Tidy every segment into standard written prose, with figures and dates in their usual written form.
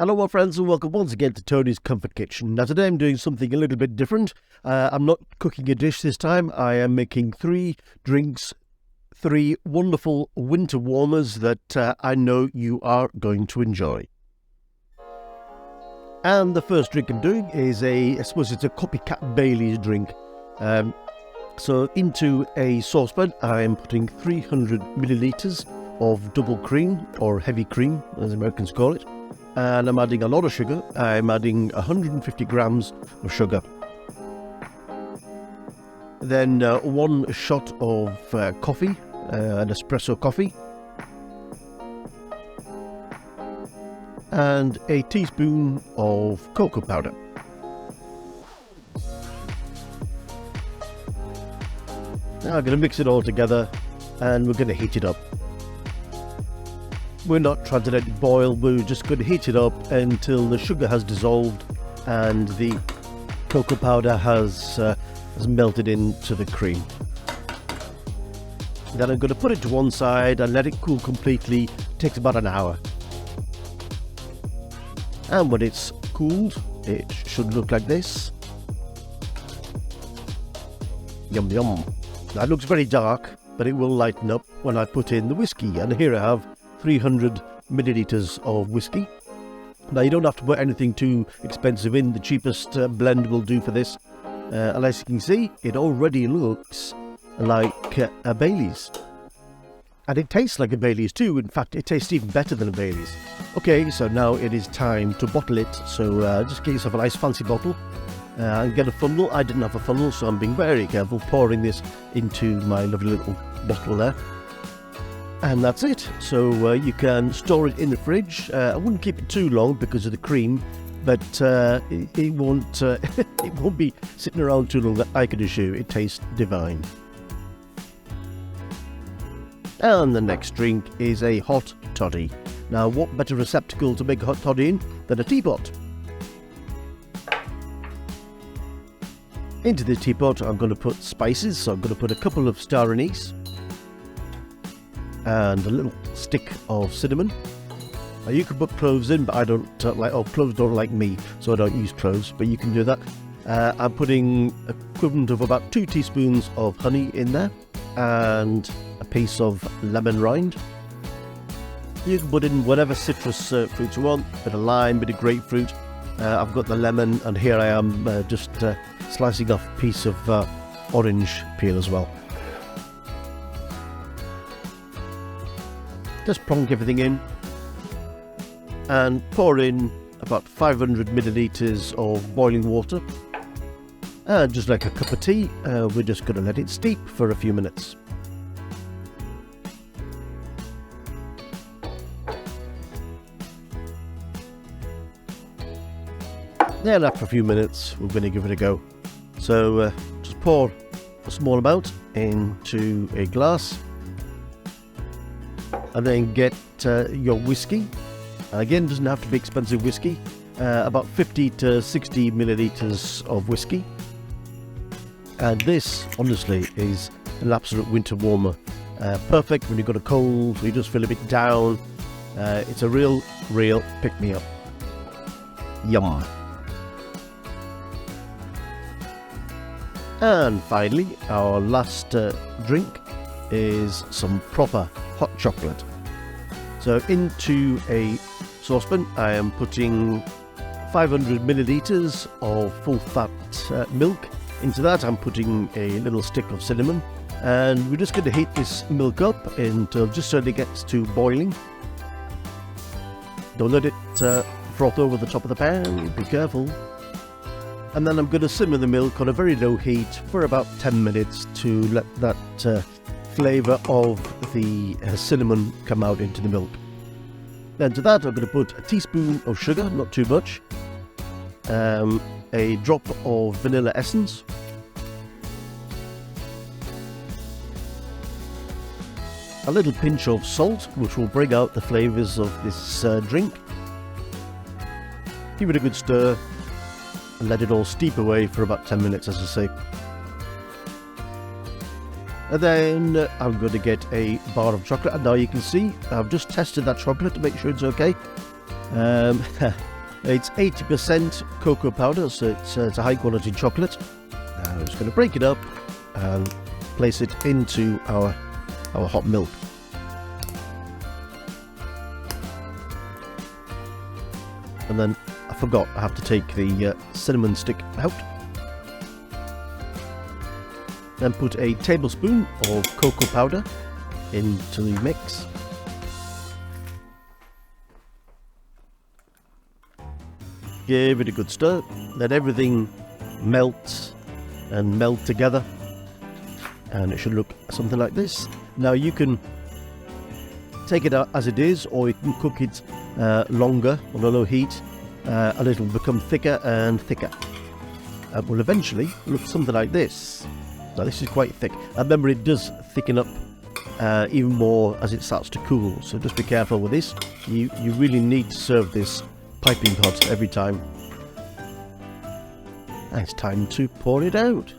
Hello my friends and welcome once again to Tony's Comfort Kitchen. Now today I'm doing something a little bit different. I'm not cooking a dish this time. I am making 3 drinks, 3 wonderful winter warmers that I know you are going to enjoy. And the first drink I'm doing is I suppose it's a copycat Bailey's drink. So into a saucepan I am putting 300 millilitres of double cream, or heavy cream as Americans call it. And I'm adding a lot of sugar. I'm adding 150 grams of sugar. Then 1 shot of coffee, an espresso coffee. And a teaspoon of cocoa powder. Now I'm going to mix it all together and we're going to heat it up. We're not trying to let it boil, we're just going to heat it up until the sugar has dissolved and the cocoa powder has melted into the cream. Then I'm going to put it to one side and let it cool completely. It takes about an hour. And when it's cooled, it should look like this. Yum yum. That looks very dark, but it will lighten up when I put in the whiskey. And here I have 300 millilitres of whiskey. Now you don't have to put anything too expensive in. The cheapest blend will do for this. And as you can see, it already looks like a Bailey's. And it tastes like a Bailey's too. In fact, it tastes even better than a Bailey's. Okay, so now it is time to bottle it. So just get yourself a nice fancy bottle and get a funnel. I didn't have a funnel, so I'm being very careful pouring this into my lovely little bottle there. And that's it. So you can store it in the fridge. I wouldn't keep it too long because of the cream, but it won't it won't be sitting around too long, that I can assure you. It tastes divine. And the next drink is a hot toddy. Now what better receptacle to make a hot toddy in than a teapot? Into the teapot I'm going to put spices, so I'm going to put a couple of star anise and a little stick of cinnamon. Now you can put cloves in, but I don't cloves don't like me, so I don't use cloves, but you can do that. I'm putting equivalent of about 2 teaspoons of honey in there and a piece of lemon rind. You can put in whatever citrus fruits you want, bit of lime, bit of grapefruit. I've got the lemon, and here I am just slicing off a piece of orange peel as well. Just plonk everything in and pour in about 500 millilitres of boiling water. And just like a cup of tea, we're just going to let it steep for a few minutes. Then after a few minutes, we're going to give it a go. So just pour a small amount into a glass. And then get your whiskey. Again, doesn't have to be expensive whiskey. About 50 to 60 millilitres of whiskey. And this, honestly, is an absolute winter warmer. Perfect when you've got a cold, you just feel a bit down. It's a real pick-me-up. Yum. And finally, our last drink is some proper hot chocolate. So into a saucepan I am putting 500 millilitres of full fat milk. Into that I'm putting a little stick of cinnamon, and we're just going to heat this milk up until just so it gets to boiling. Don't let it froth over the top of the pan, be careful. And then I'm going to simmer the milk on a very low heat for about 10 minutes to let that flavour of the cinnamon come out into the milk. Then to that I'm going to put a teaspoon of sugar, not too much, a drop of vanilla essence, a little pinch of salt, which will bring out the flavours of this drink. Give it a good stir and let it all steep away for about 10 minutes, as I say. And then I'm going to get a bar of chocolate, and now you can see I've just tested that chocolate to make sure it's okay. It's 80% cocoa powder, so it's a high quality chocolate. Now I'm just going to break it up and place it into our hot milk. And then I forgot, I have to take the cinnamon stick out. Then put a tablespoon of cocoa powder into the mix. Give it a good stir. Let everything melt and melt together. And it should look something like this. Now you can take it out as it is, or you can cook it longer on a low heat, and it'll become thicker and thicker. It will eventually look something like this. Now this is quite thick. Remember, it does thicken up even more as it starts to cool, so just be careful with this. You really need to serve this piping hot every time. And it's time to pour it out.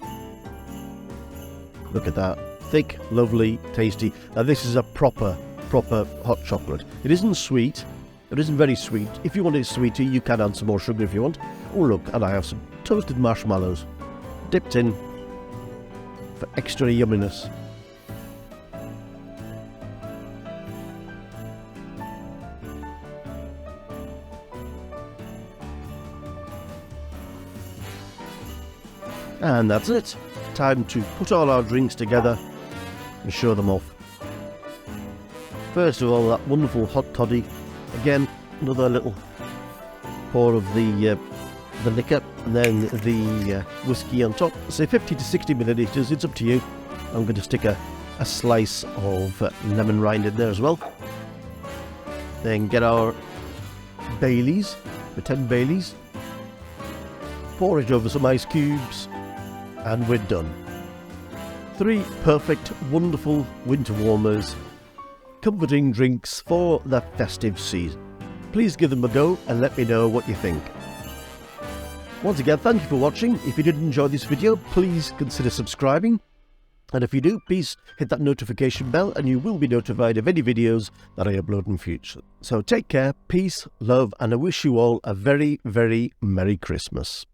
Look at that. Thick, lovely, tasty. Now this is a proper hot chocolate. It isn't sweet. It isn't very sweet. If you want it sweeter, you can add some more sugar if you want. Oh look, and I have some toasted marshmallows dipped in for extra yumminess. And that's it. Time to put all our drinks together and show them off. First of all, that wonderful hot toddy. Again, another little pour of the liquor, and then the whiskey on top. Say 50 to 60 millilitres, it's up to you. I'm going to stick a slice of lemon rind in there as well. Then get our Baileys, pretend Baileys. Pour it over some ice cubes, and we're done. 3 perfect, wonderful winter warmers, comforting drinks for the festive season. Please give them a go and let me know what you think. Once again, thank you for watching. If you did enjoy this video, please consider subscribing. And if you do, please hit that notification bell and you will be notified of any videos that I upload in future. So take care, peace, love, and I wish you all a very, very Merry Christmas.